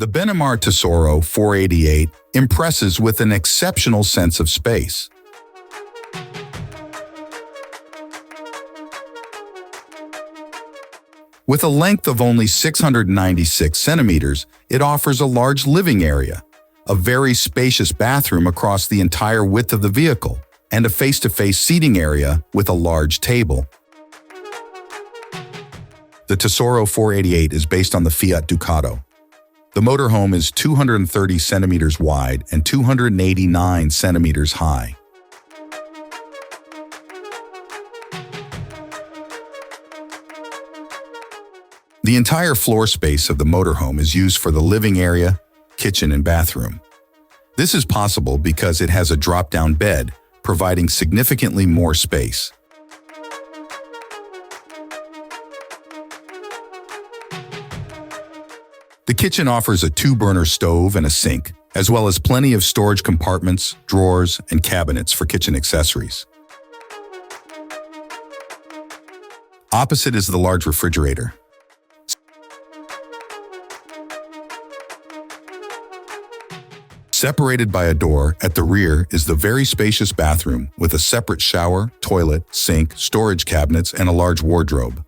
The Benimar Tessoro 488 impresses with an exceptional sense of space. With a length of only 696 centimeters, it offers a large living area, a very spacious bathroom across the entire width of the vehicle, and a face-to-face seating area with a large table. The Tessoro 488 is based on the Fiat Ducato. The motorhome is 230 centimeters wide and 289 centimeters high. The entire floor space of the motorhome is used for the living area, kitchen, and bathroom. This is possible because it has a drop-down bed, providing significantly more space. The kitchen offers a 2-burner stove and a sink, as well as plenty of storage compartments, drawers, and cabinets for kitchen accessories. Opposite is the large refrigerator. Separated by a door at the rear is the very spacious bathroom with a separate shower, toilet, sink, storage cabinets, and a large wardrobe.